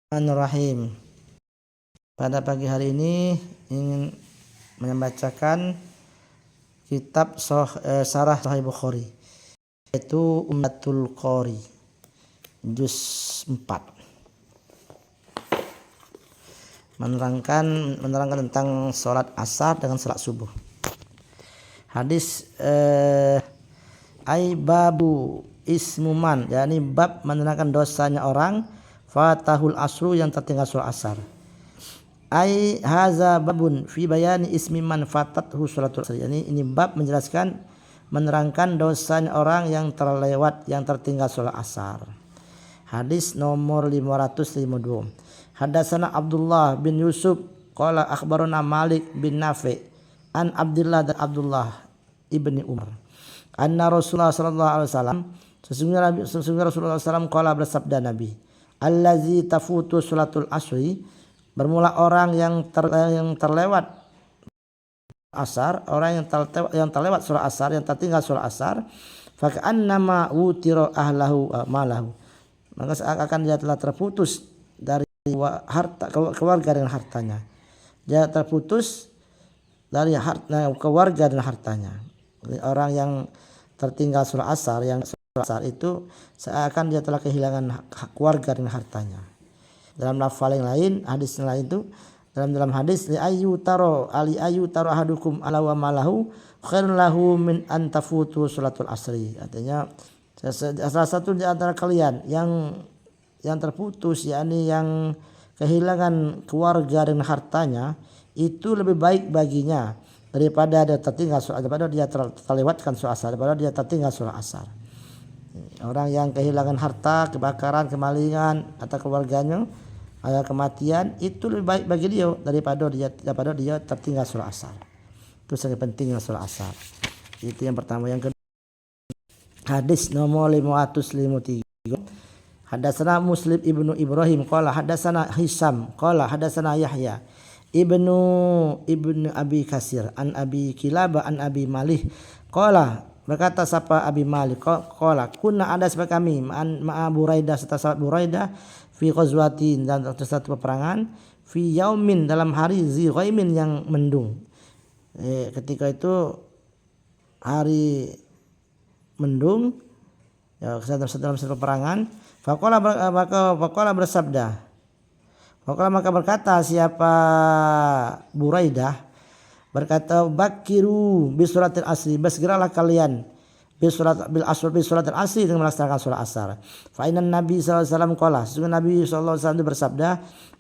Bismillahirrahmanirrahim. Pada pagi hari ini ingin membacakan kitab Syarah Sahih Bukhari, yaitu Umdatul Qari juz 4, menerangkan tentang sholat asar dengan sholat subuh. Hadis babu ismuman, yakni bab menerangkan dosanya orang fatahul asru yang tertinggal sholat asar. Haza babun fi bayani ismi man fatathu sholatul asr. Ini bab menjelaskan menerangkan dosanya orang yang terlewat, yang tertinggal sholat asar. Hadis nomor 552. Hadatsana Abdullah bin Yusuf qala akhbarana Malik bin Nafi an Abdullah dan Abdullah ibni Umar anna Rasulullah sallallahu alaihi wasallam, sesungguhnya Rasulullah sallallahu qala bersabda Nabi, allazi tafutu sholatul asri, bermula orang yang terlewat asar, orang yang terlewat sholat asar, yang tertinggal sholat asar, fa ka'annama wutira ahlahu malahu, maka seakan dia telah terputus dari harta keluarga dan hartanya. Dia terputus dari harta keluarga dan hartanya. Orang yang tertinggal sholat asar, yang sholat asar itu seakan dia telah kehilangan keluarga dan hartanya. Dalam lafal yang lain, hadis yang lain itu, dalam hadis li ayu taro ahadukum ala wa malahu khairun lahu min an tafutu sholatul asri. Artinya salah satu di antara kalian yang terputus, yakni yang kehilangan keluarga dan hartanya, itu lebih baik baginya daripada dia tertinggal sholat, daripada dia terlewatkan sholat asar, daripada dia tertinggal sholat asar. Orang yang kehilangan harta, kebakaran, kemalingan atau keluarganya, ada kematian, itu lebih baik bagi dia daripada dia tertinggal sholat asar. Itu sangat pentingnya sholat asar. Itu yang pertama. Yang kedua, hadis nomor 553. Hadatsana Muslim ibnu Ibrahim qala hadatsana Hisam qala hadatsana Yahya ibnu Abi Kasir an Abi Kilabah an Abi Malih qala, berkata sapa Abi Malik qala kunna ada sebab kami ma'a Buraidah serta sahabat Buraidah fi ghazwatin, dan satu peperangan, fi yaumin dalam hari zi ghaimin yang mendung. Ketika itu hari mendung, ya, dalam satu peperangan. Faqala bersabda, maka berkata siapa Buraidah, berkata bakiru bi sholatil asri, bersegeralah kalian bil sholatil asri, dengan melaksanakan sholat asar. Fa inna Nabi sallallahu alaihi wasallam qala, sesungguhnya Nabi sallallahu alaihi wasallam bersabda,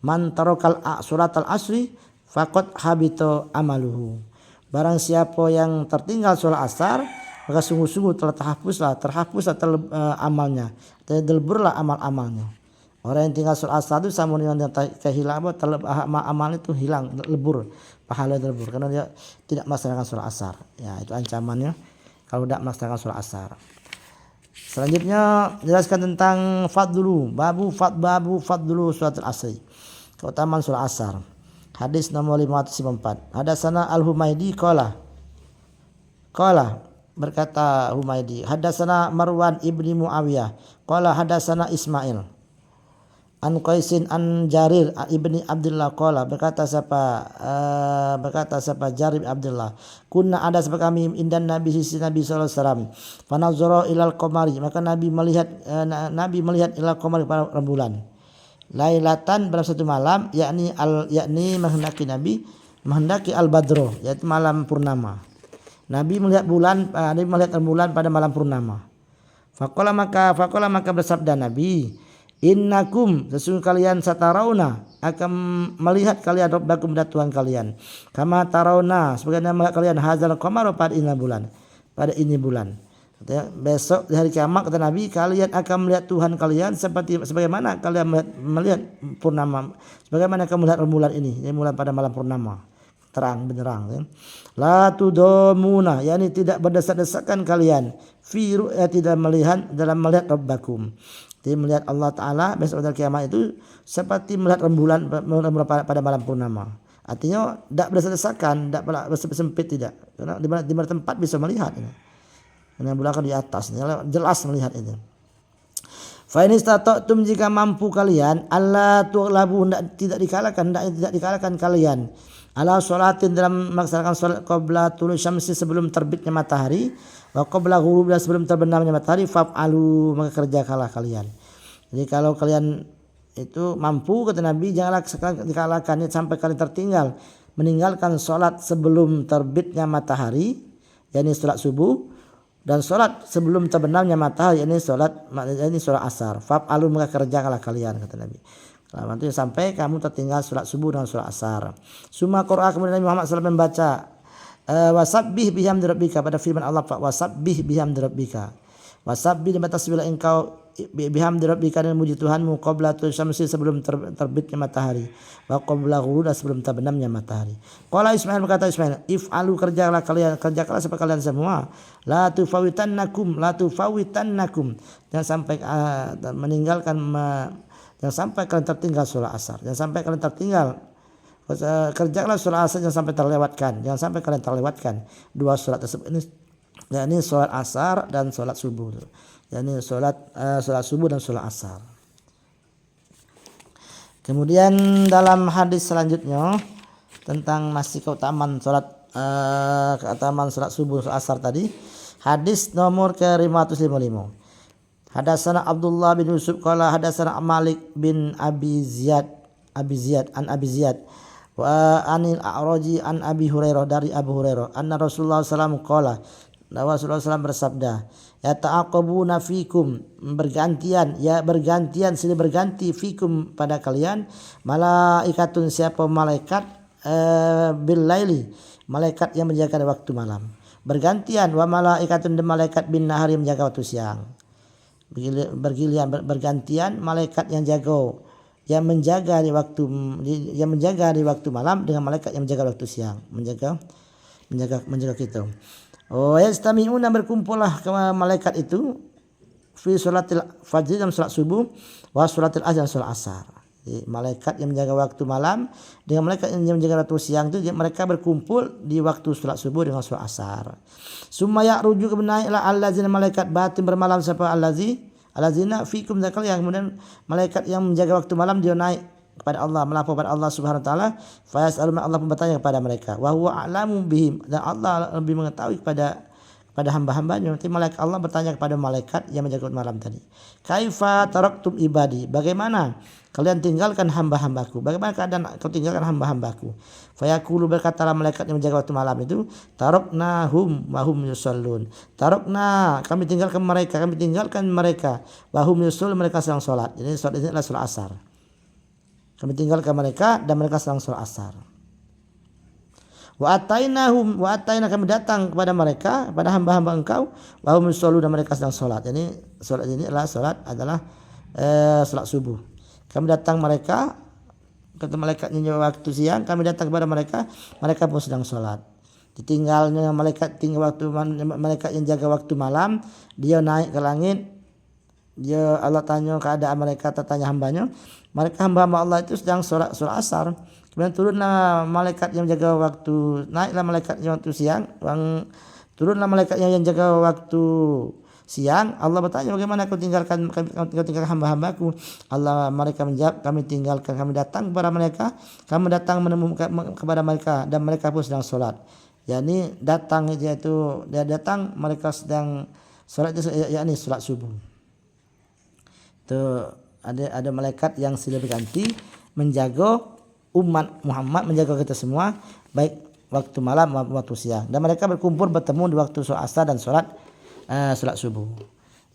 man tarakal sholatal asri faqad habita amaluhu, barang siapa yang tertinggal sholat asar, maka sungguh-sungguh telah terhapuslah amalnya, terleburlah amal-amalnya. Orang yang tinggal sholat asar itu sama dengan kehilangan amal itu hilang, lebur, pahala lebur, karena dia tidak melaksanakan sholat asar. Ya, itu ancamannya kalau tidak melaksanakan sholat asar. Selanjutnya jelaskan tentang babu fadlu sholatul asri, keutamaan sholat asar. Hadis nomor 554. Hadatsana Al-Humaydi qala berkata Humaydi, hadatsana Marwan ibni Muawiyah qala hadatsana Ismail an Qaisin an Jarir ibni Abdullah qala, berkata siapa Jarir Abdullah, kunna ada sebab kami indan Nabi sisi Nabi sallallahu alaihi wasallam, fanazara ilal qamari, maka Nabi melihat ilal qamari pada rembulan, lailatan pada satu malam, yakni menghendaki al badro, yaitu malam purnama. Nabi melihat rembulan pada malam purnama. Faqala maka bersabda Nabi, innakum, sesungguhnya kalian satarauna, akan melihat kalian rabbakum, Tuhan kalian, kama tarauna, sebagaimana melihat kalian hadzal qamar, pada ini bulan. Besok di hari kiamat, kata Nabi, kalian akan melihat Tuhan kalian sebagaimana kalian melihat purnama, sebagaimana kalian melihat rembulan ini, bulan pada malam purnama, terang benderang, ya. La tudomuna, yakni tidak berdesak-desakan kalian fi ru'yati, dalam melihat Rabbakum. Jadi melihat Allah Ta'ala besok pada kiamat itu seperti melihat rembulan pada malam purnama. Artinya tidak berdesak-desakan, tidak bersempit, tidak. Karena di mana tempat bisa melihat. Karena bulan di atas, jelas melihat itu. Fa in istata'tum jika mampu kalian alla tughlabu tidak dikalahkan kalian ala sholatin dalam melaksanakan salat qabla tulu syamsi sebelum terbitnya matahari wa qabla ghurubiha sebelum terbenamnya matahari fa'alu maka kerjakanlah kalian. Jadi kalau kalian itu mampu kata Nabi janganlah dikalahkan sampai kalian tertinggal meninggalkan salat sebelum terbitnya matahari yakni salat subuh dan sholat sebelum terbenamnya matahari ini sholat asar. Fa'alu maka kerjakanlah kalian kata Nabi. Kalau itu sampai kamu tertinggal sholat subuh dan sholat asar. Summa qara'a kemudian Nabi Muhammad SAW membaca wasabbih bihamdi rabbika pada firman Allah wasabbih bihamdi rabbika. Wasabbih dan bertasbihlah engkau bihamdi rabbika dan muji Tuhanmu qabla syamsi sebelum terbitnya matahari wa qabla ghurubiha sebelum terbenamnya matahari. Qala Ismail berkata Ismail, if'alu kerjakanlah sampai kalian semua la tufawitannakum jangan sampai meninggalkan jangan sampai kalian tertinggal salat asar. Jangan sampai kalian tertinggal kerjakanlah salat asar jangan sampai kalian terlewatkan dua salat tersebut ini salat asar dan salat subuh. Yani salat subuh dan salat asar. Kemudian dalam hadis selanjutnya tentang masih keutamaan salat subuh salat asar tadi, hadis nomor ke-555. Hadatsana Abdullah bin Yusuf qala hadatsana Malik bin Abi Ziyad an Abi Ziyad wa anil A'raji an Abi Hurairah dari Abu Hurairah anna Rasulullah sallallahu alaihi wasallam qala Rasulullah SAW bersabda, ya ta'aqabuna fikum bergantian silih berganti fikum pada kalian malaikatun siapa malaikat bil laili malaikat yang menjaga waktu malam bergantian wa malaikatun dan malaikat bin nahari menjaga waktu siang bergantian malaikat yang menjaga di waktu malam dengan malaikat yang menjaga waktu siang menjaga kita. Oh yastami'una berkumpullah malaikat itu fi sholatil fajr dalam salat subuh wa sholatil asar dan salat asar. Jadi, malaikat yang menjaga waktu malam dengan malaikat yang menjaga waktu siang itu mereka berkumpul di waktu salat subuh dengan salat asar. Summa ya'ruju kebenaiklah allazina malaikat batin bermalam siapa allazina fikum zakal yang kemudian malaikat yang menjaga waktu malam dia naik kepada Allah melapor kepada Allah Subhanahu wa taala fa yas'aluna Allah bertanya kepada mereka wa huwa a'lamu bihim dan Allah lebih mengetahui kepada hamba-hambanya. Nanti malaikat Allah bertanya kepada malaikat yang menjaga malam tadi, kaifa taraktum ibadi, bagaimana kalian tinggalkan hamba-hambaku, bagaimana keadaan kau tinggalkan hamba-hambaku. Fayaqulu berkatalah malaikat yang menjaga waktu malam itu, taraknahum wa hum yusallun, tarakna kami tinggalkan mereka wa hum yusallun mereka sedang salat. Jadi salat ini adalah salat asar. Kami tinggalkan mereka dan mereka sedang salat asar. Wa ataina kami datang kepada mereka pada hamba-hamba engkau wa hum yusallun dan mereka sedang salat. Jadi salat ini adalah salat subuh. Kami datang mereka kata malaikatnya waktu siang kami datang kepada mereka pun sedang salat. Ditinggalnya malaikat malaikat yang jaga waktu malam dia naik ke langit. Dia Allah tanya keadaan mereka tanya hambanya. Mereka hamba-hamba Allah itu sedang salat asar. Kemudian turunlah malaikat yang jaga waktu, naiklah malaikat yang waktu siang, turunlah malaikat yang jaga waktu siang. Allah bertanya bagaimana kau tinggalkan hamba-hambaku. Mereka menjawab kami tinggalkan, kami datang kepada mereka, kami datang menemukan kepada mereka dan mereka pun sedang salat. yakni datang yaitu dia datang mereka sedang salat yakni salat subuh. Itu ada malaikat yang silih berganti menjaga umat Muhammad, menjaga kita semua baik waktu malam maupun waktu siang, dan mereka berkumpul bertemu di waktu sholat asar dan sholat subuh.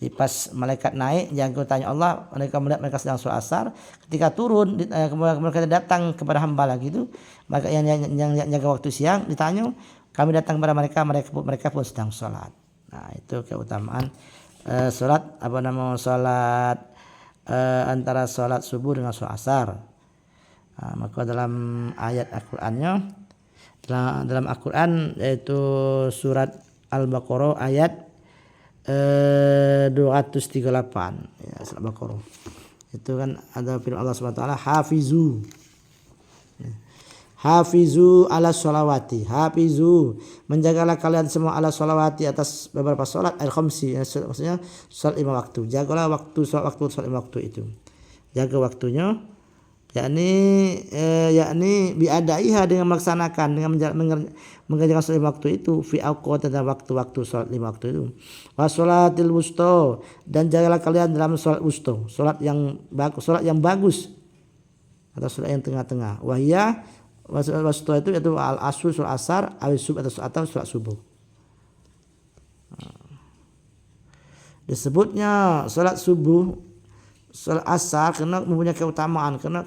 Jadi pas malaikat naik jaga tanya Allah, mereka melihat mereka sedang sholat asar, ketika turun kemudian mereka datang kepada hamba lagi itu maka yang jaga waktu siang ditanya, kami datang kepada mereka pun sedang sholat. Nah itu keutamaan sholat sholat antara sholat subuh dengan sholat asar. Nah, maka dalam ayat Al-Qur'annya dalam Al-Qur'an yaitu surat Al-Baqarah ayat 238 ya, surat Al-Baqarah itu kan ada firman Allah Subhanahu wa taala hafizu Hafizu ala sholawati, hafizu menjagalah kalian semua ala sholawati atas beberapa sholat al-khamsi, maksudnya sholat 5 waktu. Jagalah sholat 5 waktu itu. Jaga waktunya, yakni biadaiha dengan melaksanakan, dengan mengerjakan sholat 5 waktu itu fi awqat dan waktu-waktu sholat 5 waktu itu. Wa sholatil wusta, dan jagalah kalian dalam sholat wusta, sholat yang bagus atau sholat yang tengah-tengah. Wahia wasito itu yaitu al-asr, sholat asar, atau sholat subuh. Disebutnya sholat subuh, sholat asar karena mempunyai keutamaan, karena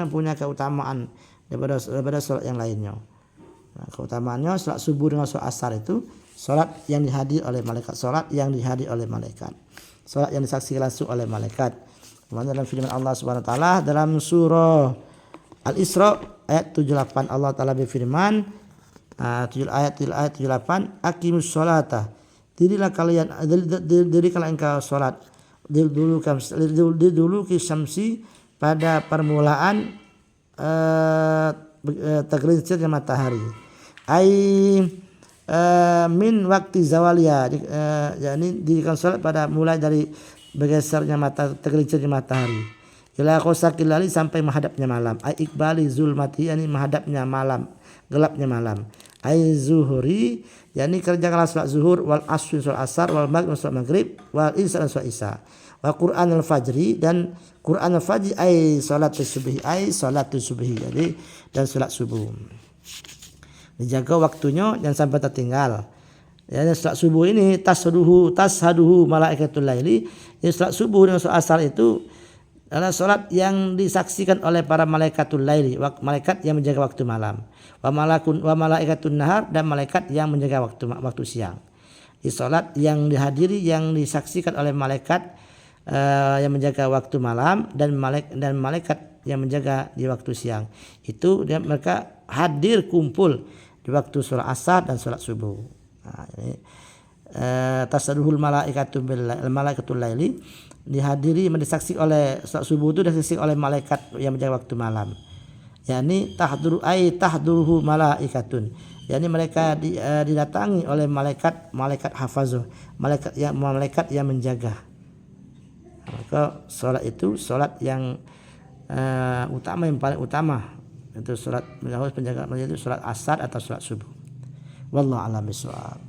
punya keutamaan daripada sholat yang lainnya. Nah, keutamaannya sholat subuh dengan sholat asar itu sholat yang dihadiri oleh malaikat, sholat yang dihadiri oleh malaikat, sholat yang disaksikan langsung oleh malaikat. Kemudian dalam firman Allah Subhanahu wa taala dalam surah Al-Isra ayat 78, Allah Ta'ala berfirman, ayat 78, aqimus sholata, dirikanlah engkau sholat, diduluki syamsi, pada permulaan tergelincirnya matahari, min waktu zawalia, yakni dirikan sholat pada mulai dari bergesernya tergelincirnya matahari, ila qasaqil laili, sampai menghadapnya malam, ai iqbali zulmati, yakni menghadapnya malam, gelapnya malam, ai zuhuri, yakni kerjakanlah salat zuhur, wal asr salat asar, wal maghrib salat maghrib, wal isya salat isya, wa qur'anul fajri, dan qur'anul fajri ai salatus subhi, jadi dan salat subuh. Dijaga waktunya jangan sampai tertinggal. Ya, salat subuh ini tashaduhu malaikatul laili. Ya, salat subuh dengan salat asar itu adalah salat yang disaksikan oleh para malaikatul laili, malaikat yang menjaga waktu malam. Wa malaikatun nahar, dan malaikat yang menjaga waktu siang. Di salat yang dihadiri, yang disaksikan oleh malaikat yang menjaga waktu malam, dan malaikat yang menjaga di waktu siang. Itu mereka hadir kumpul di waktu salat asar dan salat subuh. Nah, ini tasaduhul malaikatul laili, dihadiri, mendisaksi oleh salat subuh itu disaksi oleh malaikat yang menjaga waktu malam. yakni tahduruhu malaikatun, yakni mereka didatangi oleh malaikat hafazuh, malaikat yang menjaga. Maka salat itu salat yang utama, yang paling utama itu salat penjagaan itu salat asar atau salat subuh. Wallahu a'lam bishawab.